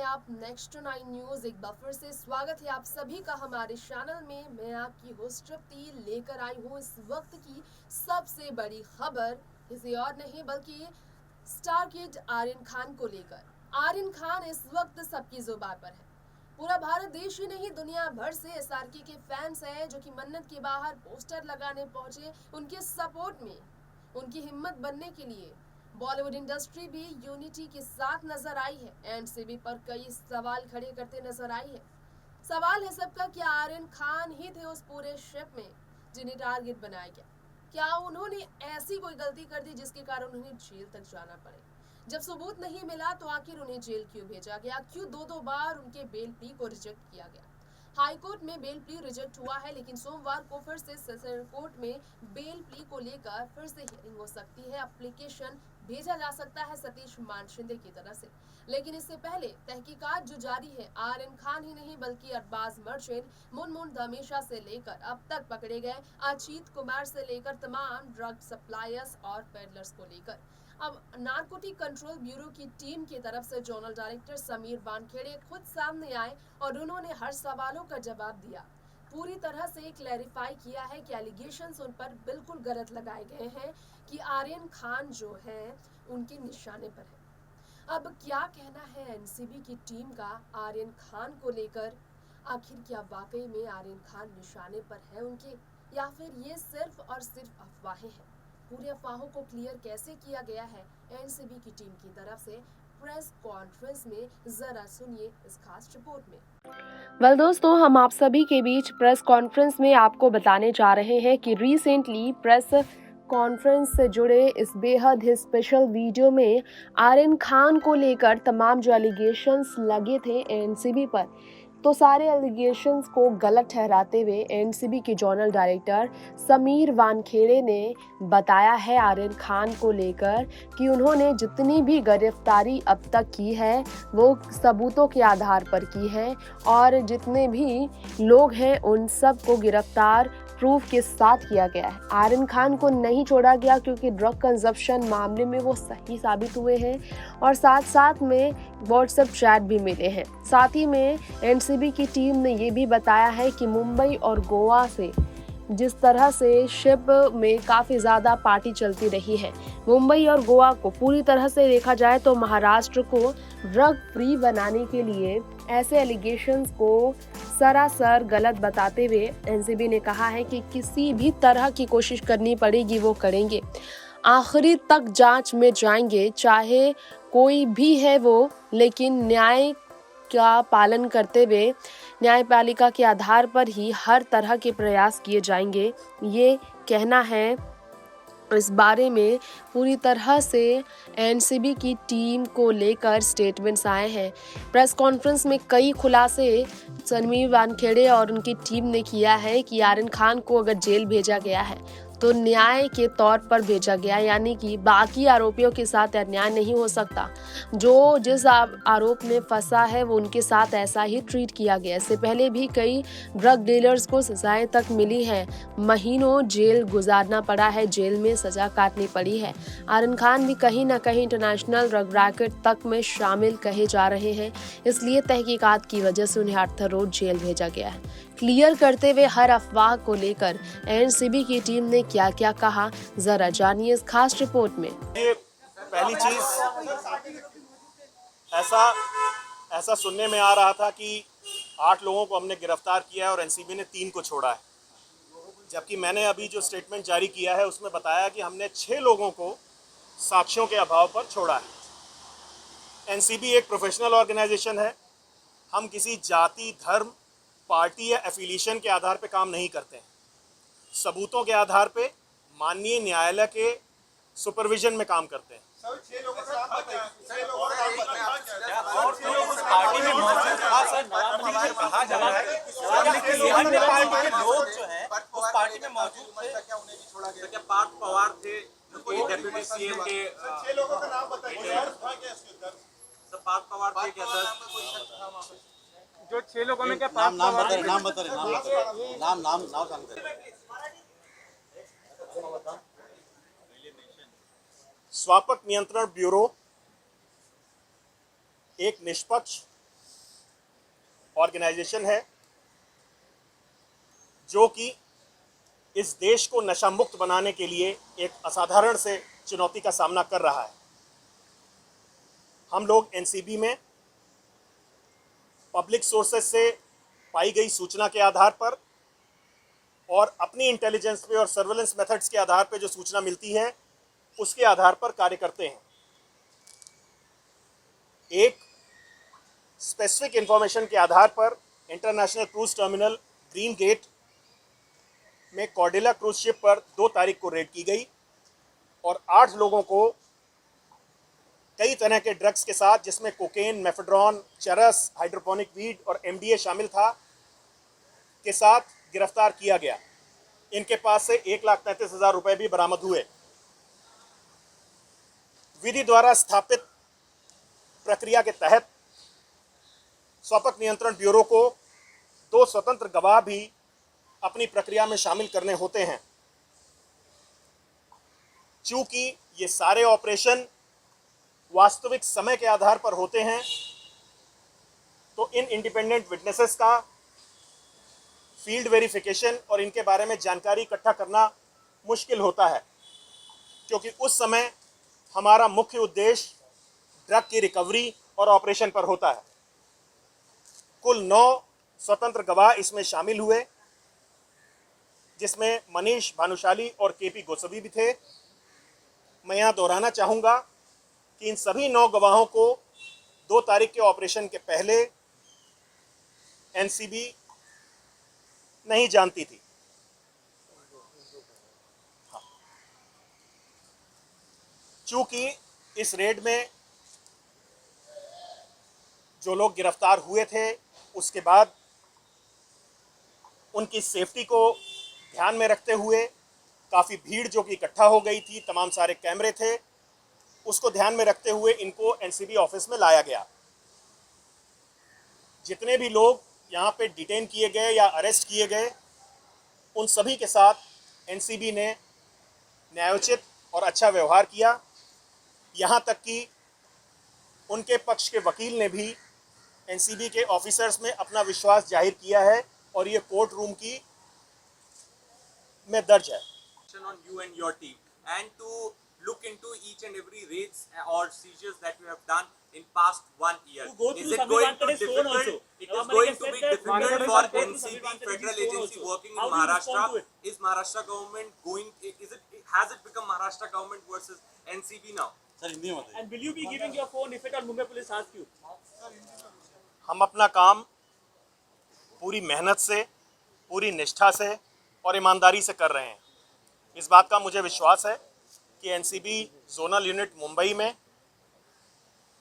आप next to 9 news. एक बार फिर से स्वागत है आप सभी का हमारे चैनल में। मैं आपकी होस्ट तृप्ति लेकर आई हूँ इस वक्त की सबसे बड़ी खबर, किसी और नहीं बल्कि स्टार किड आर्यन खान को लेकर। आर्यन खान इस वक्त सबकी जुबान पर है। पूरा भारत देश ही नहीं, दुनिया भर से एसआरके के फैंस हैं जो कि मन्नत के बाहर पोस्टर लगाने पहुंचे उनके सपोर्ट में, उनकी हिम्मत बनने के लिए। बॉलीवुड इंडस्ट्री भी यूनिटी के साथ नजर आई है। एनसीबी पर कई सवाल खड़े करते नजर आई है। सवाल है सबका, क्या आर्यन खान ही थे उस पूरे शिप में जिन्हें टारगेट बनाया गया? क्या उन्होंने ऐसी कोई गलती कर दी जिसके कारण उन्हें जेल तक जाना पड़े? जब सबूत नहीं मिला तो आखिर उन्हें जेल क्यों भेजा गया? क्यों दो बार उनके बेल प्ली को रिजेक्ट किया गया? हाईकोर्ट में बेल प्ली रिजेक्ट हुआ है, लेकिन सोमवार को फिर से सेशन कोर्ट में बेल प्ली को लेकर फिर से हियरिंग हो सकती है। एप्लीकेशन भेजा जा सकता है सतीश मानशिंदे की तरफ से। लेकिन इससे पहले तहकीकात जो जारी है, आर्यन खान ही नहीं बल्कि अरबाज मर्चेंट, मुनमुन धमेशा से लेकर अब तक पकड़े गए अजीत कुमार से लेकर तमाम ड्रग सप्लायर्स और पेडलर्स को लेकर। अब नारकोटिक कंट्रोल ब्यूरो की टीम की तरफ से जोनल डायरेक्टर समीर वानखेड़े खुद सामने आए और उन्होंने हर सवालों का जवाब दिया। पूरी तरह से क्लैरिफाई किया है कि एलिगेशंस उन पर बिल्कुल गलत लगाए गए हैं कि आर्यन खान जो है उनके निशाने पर है। अब क्या कहना है एनसीबी की टीम का आर्यन खान को लेकर? आखिर क्या वाकई में आर्यन खान निशाने पर है उनके, या फिर ये सिर्फ और सिर्फ अफवाहें हैं? पूरी अफवाहों को क्लियर कैसे किया गया है एनसीबी की टीम की तरफ से? प्रेस कॉन्फ्रेंस में जरा सुनिए इस खास रिपोर्ट में। दोस्तों, हम आप सभी के बीच प्रेस कॉन्फ्रेंस में आपको बताने जा रहे हैं कि रिसेंटली प्रेस कॉन्फ्रेंस से जुड़े इस बेहद ही स्पेशल वीडियो में आर्यन खान को लेकर तमाम जो एलिगेशंस लगे थे एनसीबी पर, तो सारे एलिगेशंस को गलत ठहराते हुए एनसीबी के जोनल डायरेक्टर समीर वानखेड़े ने बताया है आर्यन खान को लेकर कि उन्होंने जितनी भी गिरफ्तारी अब तक की है वो सबूतों के आधार पर की है और जितने भी लोग हैं उन सब को गिरफ्तार प्रूफ के साथ किया गया है। आर्यन खान को नहीं छोड़ा गया क्योंकि ड्रग कंजप्शन मामले में वो सही साबित हुए हैं और साथ साथ में व्हाट्सएप चैट भी मिले हैं। साथ ही में एनसीबी की टीम ने ये भी बताया है कि मुंबई और गोवा से जिस तरह से शिप में काफ़ी ज़्यादा पार्टी चलती रही है, मुंबई और गोवा को पूरी तरह से देखा जाए तो महाराष्ट्र को ड्रग फ्री बनाने के लिए ऐसे एलिगेशंस को सरासर गलत बताते हुए एनसीबी ने कहा है कि किसी भी तरह की कोशिश करनी पड़ेगी वो करेंगे, आखिरी तक जांच में जाएंगे, चाहे कोई भी है वो, लेकिन न्याय का पालन करते हुए न्यायपालिका के आधार पर ही हर तरह के प्रयास किए जाएंगे। ये कहना है। इस बारे में पूरी तरह से एनसीबी की टीम को लेकर स्टेटमेंट्स आए हैं। प्रेस कॉन्फ्रेंस में कई खुलासे समीर वानखेड़े और उनकी टीम ने किया है कि आर्यन खान को अगर जेल भेजा गया है तो न्याय के तौर पर भेजा गया, यानी कि बाकी आरोपियों के साथ अन्याय नहीं हो सकता। जो जिस आरोप में फंसा है वो उनके साथ ऐसा ही ट्रीट किया गया। इससे पहले भी कई ड्रग डीलर्स को सजाएं तक मिली है, महीनों जेल गुजारना पड़ा है, जेल में सजा काटनी पड़ी है। आर्यन खान भी कहीं ना कहीं इंटरनेशनल ड्रग रैकेट तक में शामिल कहे जा रहे हैं, इसलिए तहकीकात की वजह से उन्हें आर्थर रोड जेल भेजा गया है। क्लियर करते हुए हर अफवाह को लेकर एनसीबी की टीम ने क्या क्या कहा, जरा जानिए इस खास रिपोर्ट में। ये पहली चीज ऐसा सुनने में आ रहा था कि 8 लोगों को हमने गिरफ्तार किया है और एनसीबी ने 3 को छोड़ा है, जबकि मैंने अभी जो स्टेटमेंट जारी किया है उसमें बताया कि हमने 6 लोगों को साक्ष्यों के अभाव पर छोड़ा है। एनसीबी एक प्रोफेशनल ऑर्गेनाइजेशन है। हम किसी जाति, धर्म, पार्टी या एफिलिएशन के आधार पर काम नहीं करते हैं। सबूतों के आधार पे माननीय न्यायालय के सुपरविजन में काम करते हैं। पार्थ पवार थे डेप्यूटी सीएम के, पार्थ पवार थे क्या सर? जो 6 लोगों में क्या नाम बता रहे नाम स्वापक नियंत्रण ब्यूरो एक निष्पक्ष, ऑर्गेनाइजेशन है जो कि इस देश को नशा मुक्त बनाने के लिए एक असाधारण से चुनौती का सामना कर रहा है। हम लोग एनसीबी में पब्लिक सोर्सेस से पाई गई सूचना के आधार पर और अपनी इंटेलिजेंस पे और सर्वेलेंस मेथड्स के आधार पे जो सूचना मिलती है उसके आधार पर कार्य करते हैं। एक स्पेसिफिक इंफॉर्मेशन के आधार पर international cruise terminal green gate में कॉर्डेला क्रूज शिप पर 2 तारीख को रेड की गई और 8 लोगों को कई तरह के ड्रग्स के साथ, जिसमें कोकेन, मेफेड्रॉन, चरस, हाइड्रोपोनिक वीड और एमडीए शामिल था, के साथ गिरफ्तार किया गया। इनके पास से 1,33,000 रुपए भी बरामद हुए। विधि द्वारा स्थापित प्रक्रिया के तहत स्वापक नियंत्रण ब्यूरो को 2 स्वतंत्र गवाह भी अपनी प्रक्रिया में शामिल करने होते हैं। चूंकि ये सारे ऑपरेशन वास्तविक समय के आधार पर होते हैं, तो इन इंडिपेंडेंट विटनेसेस का फील्ड वेरिफिकेशन और इनके बारे में जानकारी इकट्ठा करना मुश्किल होता है, क्योंकि उस समय हमारा मुख्य उद्देश्य ड्रग की रिकवरी और ऑपरेशन पर होता है। कुल 9 स्वतंत्र गवाह इसमें शामिल हुए, जिसमें मनीष भानुशाली और केपी गोस्वामी भी थे। मैं यहाँ दोहराना चाहूँगा कि इन सभी 9 गवाहों को 2 तारीख के ऑपरेशन के पहले एनसीबी नहीं जानती थी। चूंकि इस रेड में जो लोग गिरफ्तार हुए थे, उसके बाद उनकी सेफ्टी को ध्यान में रखते हुए काफ़ी भीड़ जो कि इकट्ठा हो गई थी, तमाम सारे कैमरे थे, उसको ध्यान में रखते हुए इनको एनसीबी ऑफिस में लाया गया। जितने भी लोग यहाँ पे डिटेन किए गए या अरेस्ट किए गए, उन सभी के साथ एनसीबी ने न्यायोचित और अच्छा व्यवहार किया। यहाँ तक कि उनके पक्ष के वकील ने भी एनसीबी के ऑफिसर्स में अपना विश्वास जाहिर किया है और ये कोर्ट रूम की में दर्ज है। On you and your team, and to look into each and every raids or seizures that you have done in past 1 year. Is it going to difficult? It is going to be difficult for NCB federal agency working in Maharashtra. Is Maharashtra government going? Has it become Maharashtra government versus NCB now? Sir Hindi में बताइए। And will you be giving your phone if at all Mumbai police ask you? हम अपना काम पूरी मेहनत से, पूरी निष्ठा से और ईमानदारी से कर रहे हैं। इस बात का मुझे विश्वास है कि एनसीबी जोनल यूनिट मुंबई में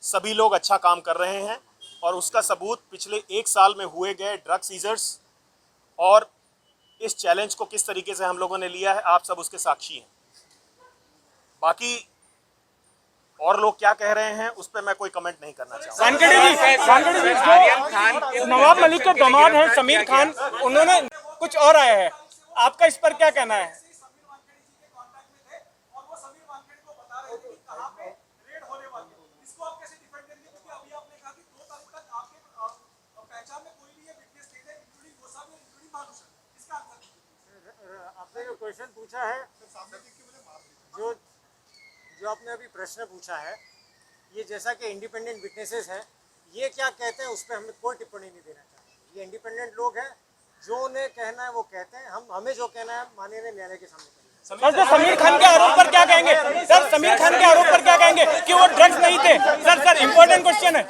सभी लोग अच्छा काम कर रहे हैं और उसका सबूत पिछले 1 साल में हुए गए ड्रग सीजर्स और इस चैलेंज को किस तरीके से हम लोगों ने लिया है, आप सब उसके साक्षी हैं। बाकी और लोग क्या कह रहे हैं उस पर मैं कोई कमेंट नहीं करना चाहूँगा। नवाब मलिक के दामाद हैं समीर खान, उन्होंने कुछ और आया है, आपका इस पर क्या कहना है? आपने जो क्वेश्चन पूछा है, जो आपने अभी प्रश्न पूछा है, ये जैसा कि इंडिपेंडेंट विटनेसेस हैं, ये क्या कहते हैं उस पर हमें कोई टिप्पणी नहीं देना चाहिए। ये इंडिपेंडेंट लोग हैं, जो उन्हें कहना है वो कहते हैं, हमें जो कहना है माननीय न्यायालय के सामने करेंगे। सर समीर खान के आरोप पर क्या कहेंगे? सर समीर खान के आरोप पर क्या कहेंगे कि वो ड्रग्स नहीं थे? सर इम्पोर्टेंट क्वेश्चन है।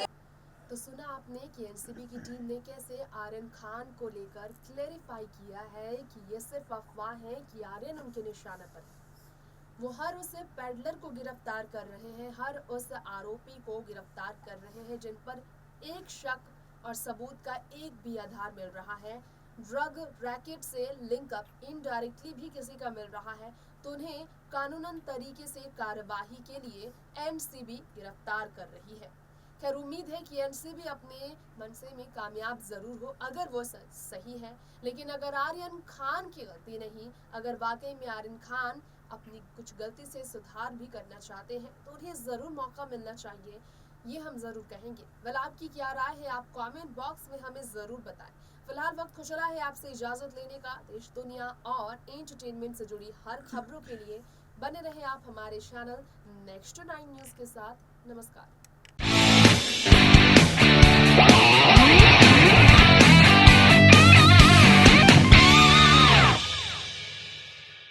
तो सुना आपने कि एनसीबी की टीम ने कैसे आर्यन खान को लेकर क्लेरिफाई किया है कि ये सिर्फ अफवाह है कि आर्यन उनके निशाने पर है। वो हर उस पेडलर को गिरफ्तार कर रहे हैं, हर उस आरोपी को गिरफ्तार कर रहे हैं जिन पर एक शक और सबूत का एक भी आधार मिल रहा है। ड्रग रैकेट से लिंक अप इनडायरेक्टली भी किसी का मिल रहा है, तो उन्हें कानूनन तरीके से कार्यवाही के लिए एनसीबी गिरफ्तार कर रही है। खैर उम्मीद है कि एनसीबी अपने मनसे में कामयाब जरूर हो अगर वो सही है, लेकिन अगर आर्यन खान की गलती नहीं, अगर वाकई में आर्यन खान अपनी कुछ गलती से सुधार भी करना चाहते हैं, तो उन्हें ज़रूर मौका मिलना चाहिए ये हम जरूर कहेंगे। वेल, आपकी क्या राय है, आप कमेंट बॉक्स में हमें जरूर बताएं। फिलहाल वक्त हो चला है आपसे इजाजत लेने का। देश दुनिया और एंटरटेनमेंट से जुड़ी हर खबरों के लिए बने रहे आप हमारे चैनल नेक्स्ट 9 न्यूज के साथ। नमस्कार।